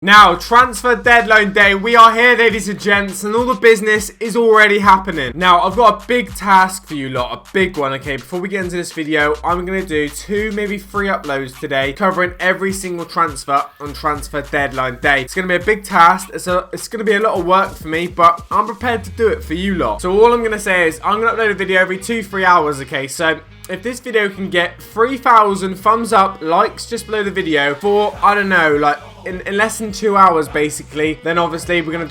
Now, transfer deadline day, we are here, ladies and gents, and all the business is already happening. Now, I've got a big task for you lot, a big one, okay? Before we get into this video, I'm going to do 2, maybe 3 uploads today, covering every single transfer on transfer deadline day. It's going to be a big task, it's going to be a lot of work for me, but I'm prepared to do it for you lot. So all I'm going to say is, I'm going to upload a video every 2-3 hours, okay? So if this video can get 3,000 thumbs up, likes just below the video for, I don't know, like in less than 2 hours basically, then obviously we're gonna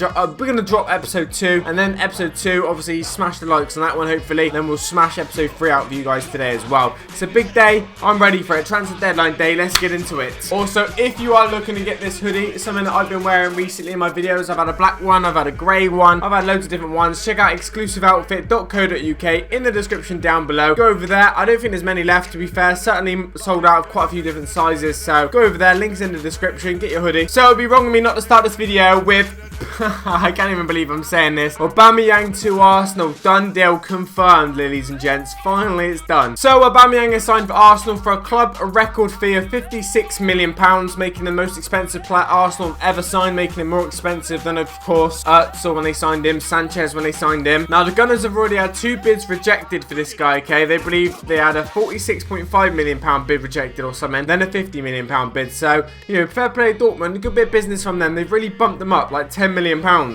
drop episode 2, and then episode 2, obviously smash the likes on that one hopefully, then we'll smash episode 3 out for you guys today as well. It's a big day, I'm ready for it, transfer deadline day, let's get into it. Also, if you are looking to get this hoodie, it's something that I've been wearing recently in my videos. I've had a black one, I've had a grey one, I've had loads of different ones. Check out exclusiveoutfit.co.uk in the description down below. Go over there, I don't think there's many left to be fair, certainly sold out of quite a few different sizes, so go over there, links in the description, get your hoodie. So it would be wrong of me not to start this video with I can't even believe I'm saying this. Aubameyang to Arsenal, done deal confirmed, ladies and gents. Finally, it's done. So Aubameyang is signed for Arsenal for a club record fee of £56 million, making the most expensive player Arsenal have ever signed, making him more expensive than, of course, Eto'o when they signed him, Sanchez when they signed him. Now, the Gunners have already had 2 bids rejected for this guy, okay? They believe they had a £46.5 million bid rejected or something, then a £50 million bid. So, you know, fair play Dortmund, a good bit of business from them. They've really bumped them up, like £10 million.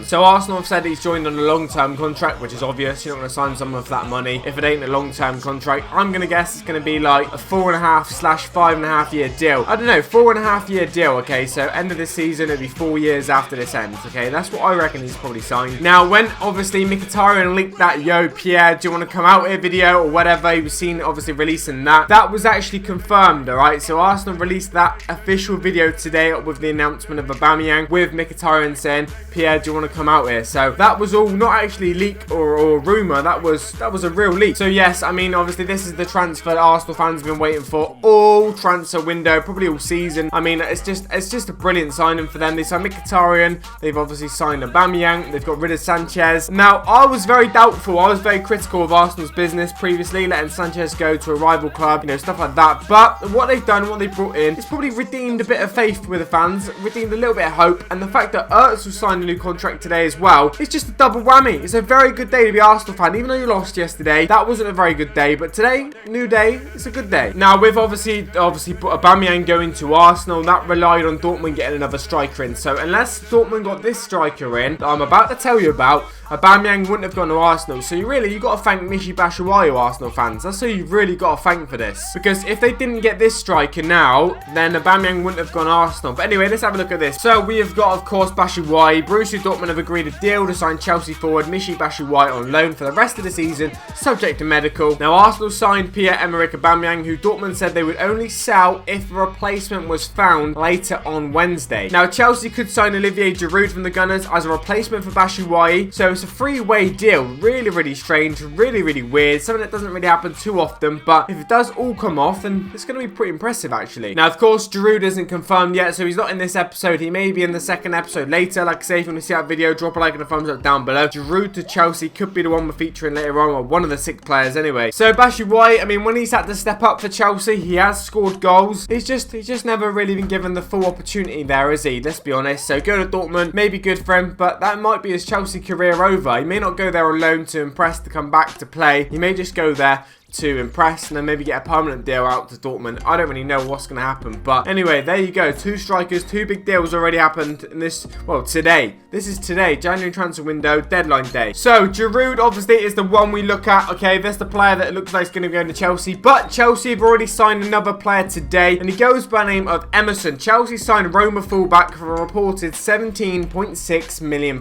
So Arsenal have said he's joined on a long-term contract, which is obvious. You're not going to sign someone for that money if it ain't a long-term contract. I'm going to guess it's going to be like a 4.5/5.5 year deal. I don't know, 4.5 year deal, okay? So end of the season, it'll be 4 years after this ends, okay? That's what I reckon he's probably signed. Now, when obviously Mkhitaryan linked that, yo, Pierre, do you want to come out here video or whatever, he was seen obviously releasing that. That was actually confirmed, alright? So Arsenal released that official video today with the announcement of Aubameyang with Mkhitaryan saying, Pierre, do you want to come out here? So that was all not actually leak or rumour, that was a real leak. So yes, I mean obviously this is the transfer that Arsenal fans have been waiting for all transfer window, probably all season. I mean it's just a brilliant signing for them. They signed Mkhitaryan, they've obviously signed Aubameyang, they've got rid of Sanchez. Now I was very doubtful, I was very critical of Arsenal's business previously, letting Sanchez go to a rival club, you know, stuff like that. But what they've done, what they brought in, it's probably redeemed a bit of faith with the fans, redeemed a little bit of hope, and the fact that Eto'o signed a new contract today as well, it's just a double whammy. It's a very good day to be an Arsenal fan, even though you lost yesterday. That wasn't a very good day, but today, new day, it's a good day. Now, with obviously Aubameyang going to Arsenal, that relied on Dortmund getting another striker in. So unless Dortmund got this striker in that I'm about to tell you about, Aubameyang wouldn't have gone to Arsenal. So you got to thank Michy Batshuayi, Arsenal fans. That's who you've really got to thank for this. Because if they didn't get this striker now, then Aubameyang wouldn't have gone to Arsenal. But anyway, let's have a look at this. So we have got, of course, Batshuayi. Borussia Dortmund have agreed a deal to sign Chelsea forward Michy Batshuayi on loan for the rest of the season, subject to medical. Now, Arsenal signed Pierre-Emerick Aubameyang, who Dortmund said they would only sell if a replacement was found later on Wednesday. Now, Chelsea could sign Olivier Giroud from the Gunners as a replacement for Batshuayi, so it's a 3-way deal. Really, really strange, really weird, something that doesn't really happen too often, but if it does all come off, then it's going to be pretty impressive, actually. Now, of course, Giroud isn't confirmed yet, so he's not in this episode. He may be in the second episode later. Like I say, if you want to see that video, drop a like and a thumbs up down below. Giroud to Chelsea could be the one we're featuring later on, or one of the 6 players anyway. So Batshuayi, I mean, when he's had to step up for Chelsea, he has scored goals. He's just never really been given the full opportunity there, is he? Let's be honest. So go to Dortmund, maybe good for him, but that might be his Chelsea career over. He may not go there alone to impress, to come back to play. He may just go there to impress and then maybe get a permanent deal out to Dortmund. I don't really know what's going to happen, but anyway, there you go. 2 strikers, 2 big deals already happened in this, well, today. This is today, January transfer window, deadline day. So Giroud obviously is the one we look at, okay? That's the player that looks like is going to go to Chelsea, but Chelsea have already signed another player today, and he goes by the name of Emerson. Chelsea signed Roma fullback for a reported £17.6 million.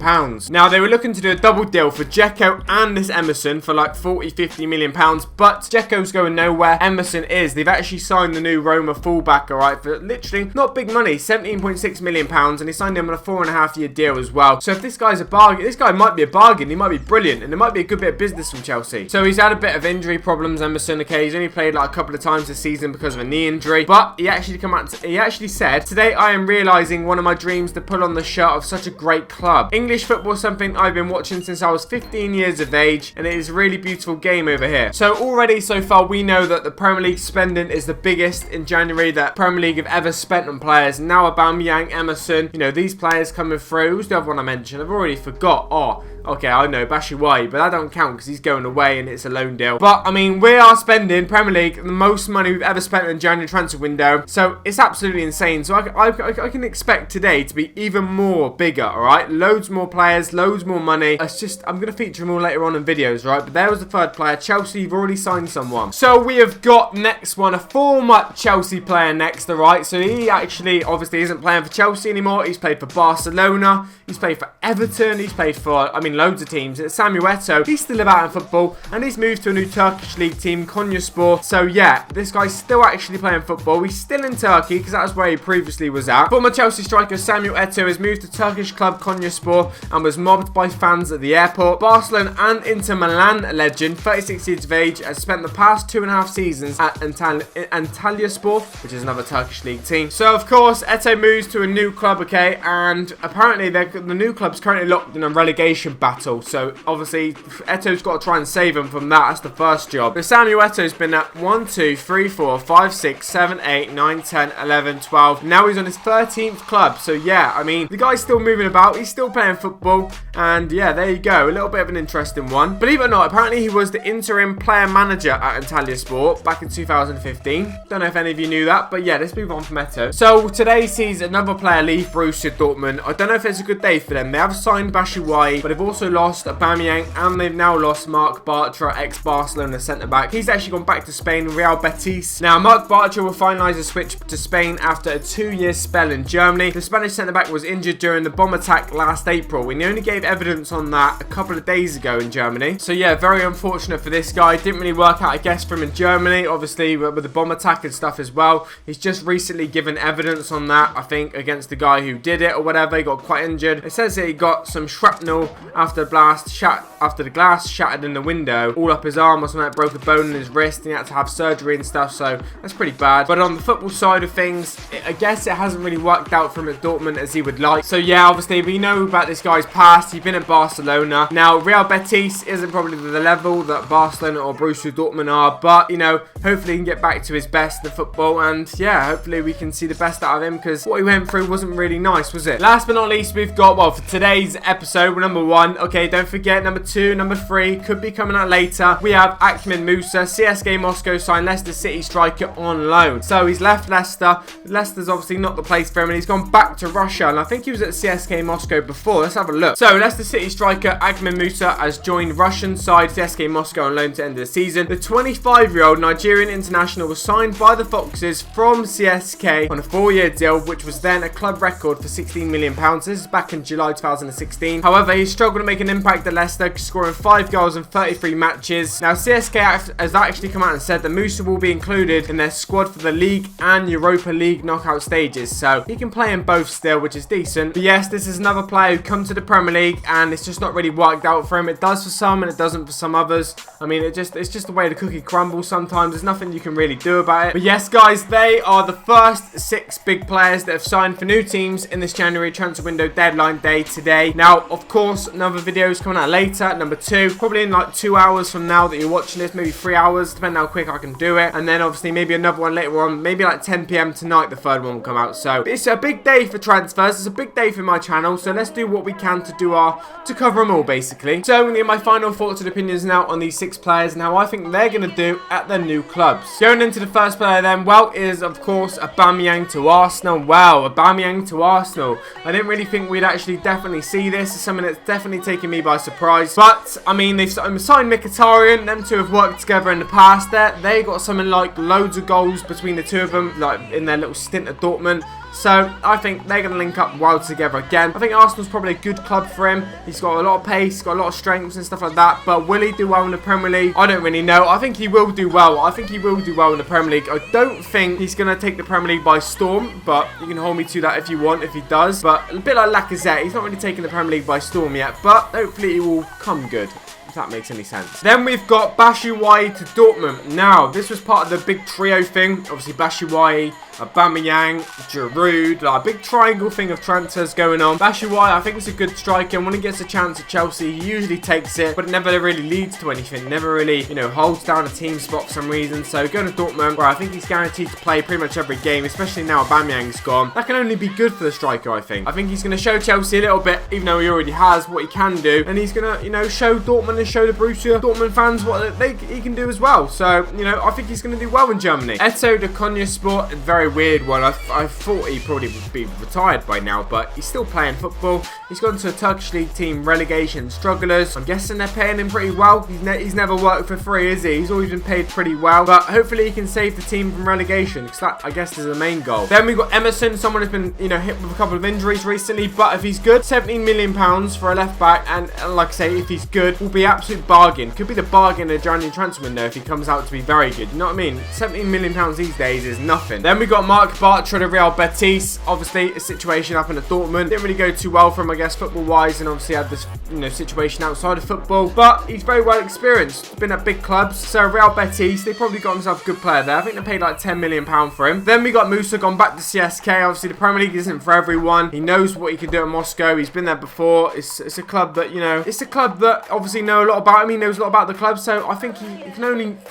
Now, they were looking to do a double deal for Dzeko and this Emerson for like £40-50 million, but Dzeko's going nowhere. Emerson is. They've actually signed the new Roma fullback, alright, for literally not big money, £17.6 million, and he signed him on a 4.5 year deal as well. So if this guy's a bargain, this guy might be a bargain. He might be brilliant, and it might be a good bit of business from Chelsea. So he's had a bit of injury problems, Emerson. Okay, he's only played like a couple of times this season because of a knee injury, but he actually said, "Today I am realising one of my dreams to pull on the shirt of such a great club. English football is something I've been watching since I was 15 years of age, and it is a really beautiful game over here." So already already so far we know that the Premier League spending is the biggest in January that Premier League have ever spent on players. Now Aubameyang, Emerson, you know, these players coming through. Who's the other one I mentioned? I've already forgot. Oh, okay, I know, Batshuayi, but that don't count because he's going away and it's a loan deal. But, I mean, we are spending, Premier League, the most money we've ever spent in the January transfer window. So, it's absolutely insane. So, I can expect today to be even more bigger, alright? Loads more players, loads more money. It's just, I'm going to feature them all later on in videos, right? But there was the third player. Chelsea, you've already signed someone. So, we have got next one, a former Chelsea player next, alright? So, he actually, obviously, isn't playing for Chelsea anymore. He's played for Barcelona. He's played for Everton. He's played for, I mean, loads of teams. It's Samuel Eto'o. He's still about in football, and he's moved to a new Turkish league team, Konyaspor. So yeah, this guy's still actually playing football. He's still in Turkey because that's where he previously was at. Former Chelsea striker Samuel Eto'o has moved to Turkish club Konyaspor and was mobbed by fans at the airport. Barcelona and Inter Milan legend, 36 years of age, has spent the past 2.5 seasons at Antalyaspor, which is another Turkish league team. So of course, Eto'o moves to a new club, okay, and apparently the new club's currently locked in a relegation battle. So obviously Eto'o's got to try and save him from that. That's the first job. But Samuel Eto'o's been at 1, 2, 3, 4, 5, 6, 7, 8, 9, 10, 11, 12. Now he's on his 13th club. So yeah, I mean, the guy's still moving about. He's still playing football. And yeah, there you go. A little bit of an interesting one. Believe it or not, apparently he was the interim player manager at Antalyaspor back in 2015. Don't know if any of you knew that. But yeah, let's move on from Eto'o. So today sees another player leave Borussia Dortmund. I don't know if it's a good day for them. They have signed Batshuayi, but they've also lost Aubameyang, and they've now lost Marc Bartra, ex-Barcelona centre-back. He's actually gone back to Spain, Real Betis. Now, Marc Bartra will finalise a switch to Spain after a 2-year spell in Germany. The Spanish centre-back was injured during the bomb attack last April, and he only gave evidence on that a couple of days ago in Germany. So yeah, very unfortunate for this guy. Didn't really work out, I guess, for him in Germany, obviously, with the bomb attack and stuff as well. He's just recently given evidence on that, I think, against the guy who did it or whatever. He got quite injured. It says that he got some shrapnel after the glass shattered in the window all up his arm or something, that broke a bone in his wrist, and he had to have surgery and stuff, so that's pretty bad. But on the football side of things, I guess it hasn't really worked out for him at Dortmund as he would like. So yeah, obviously we know about this guy's past. He's been at Barcelona. Now Real Betis isn't probably the level that Barcelona or Borussia Dortmund are, but you know, hopefully he can get back to his best in football, and yeah, hopefully we can see the best out of him, because what he went through wasn't really nice, was it? Last but not least, we've got, well, for today's episode, number 1, okay, don't forget number 2, number 3 could be coming out later. We have Musa. CSKA Moscow signed Leicester City striker on loan. So he's left Leicester. Leicester's obviously not the place for him, and he's gone back to Russia, and I think he was at CSKA Moscow before. Let's have a look. So Leicester City striker Musa has joined Russian side CSKA Moscow on loan to end of the season. The 25-year-old Nigerian international was signed by the Foxes from CSK on a 4-year deal, which was then a club record for £16 million. This is back in July 2016. However, he struggled to make an impact at Leicester, scoring 5 goals in 33 matches. Now, CSK has actually come out and said that Musa will be included in their squad for the League and Europa League knockout stages, so he can play in both still, which is decent. But yes, this is another player who come to the Premier League, and it's just not really worked out for him. It does for some, and it doesn't for some others. I mean, it's just the way the cookie crumbles sometimes. There's nothing you can really do about it. But yes, guys, they are the first 6 big players that have signed for new teams in this January transfer window deadline day today. Now, of course, another video is coming out later, number 2, probably in like 2 hours from now that you're watching this, maybe 3 hours, depending how quick I can do it. And then obviously maybe another one later on, maybe like 10 PM tonight, the third one will come out. So it's a big day for transfers. It's a big day for my channel, so let's do what we can to cover them all, basically. So I'm going to get my final thoughts and opinions now on these 6 players and how I think they're going to do at their new clubs. Going into the first player then, well, is of course Aubameyang to Arsenal. Wow, Aubameyang to Arsenal. I didn't really think we'd actually definitely see this. It's something that's definitely taken me by surprise. But I mean, they've signed Mkhitaryan. Them two have worked together in the past. They got something like loads of goals between the two of them, like in their little stint at Dortmund. So I think they're going to link up well together again. I think Arsenal's probably a good club for him. He's got a lot of pace, he's got a lot of strengths and stuff like that. But will he do well in the Premier League? I don't really know. I think he will do well. I think he will do well in the Premier League. I don't think he's going to take the Premier League by storm, but you can hold me to that if you want, if he does. But a bit like Lacazette, he's not really taking the Premier League by storm yet, but hopefully he will come good, if that makes any sense. Then we've got Batshuayi to Dortmund. Now, this was part of the big trio thing. Obviously, Batshuayi Aubameyang, Giroud, like a big triangle thing of transfers going on. That's why I think it's a good striker, and when he gets a chance at Chelsea, he usually takes it, but it never really leads to anything. Never really, you know, holds down a team spot for some reason. So going to Dortmund, where I think he's guaranteed to play pretty much every game, especially now Aubameyang's gone. That can only be good for the striker, I think. I think he's going to show Chelsea a little bit, even though he already has, what he can do, and he's going to, you know, show Dortmund and show the Borussia Dortmund fans what he can do as well. So, you know, I think he's going to do well in Germany. Eto'o de Konyaspor, a very weird one. I thought he probably would be retired by now, but he's still playing football. He's gone to a Turkish league team, relegation strugglers. I'm guessing they're paying him pretty well. He's never worked for free, is he? He's always been paid pretty well, but hopefully he can save the team from relegation, because that, I guess, is the main goal. Then we've got Emerson, someone who's been, you know, hit with a couple of injuries recently, but if he's good, £17 million for a left back, and like I say, if he's good, will be an absolute bargain. Could be the bargain of the January transfer window if he comes out to be very good. You know what I mean? £17 million these days is nothing. Then we got Bartra to Real Betis. Obviously, a situation happened at Dortmund. Didn't really go too well for him, I guess, football-wise, and obviously had this, you know, situation outside of football. But he's very well experienced. Been at big clubs. So Real Betis, they probably got himself a good player there. I think they paid like £10 million for him. Then we got Musa gone back to CSK. Obviously, the Premier League isn't for everyone. He knows what he can do at Moscow. He's been there before. It's a club that, you know, it's a club that obviously know a lot about him. He knows a lot about the club, so I think he can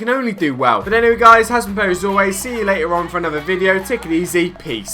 only do well. But anyway, guys, has been as always. See you later on for another video. Take it easy. Peace.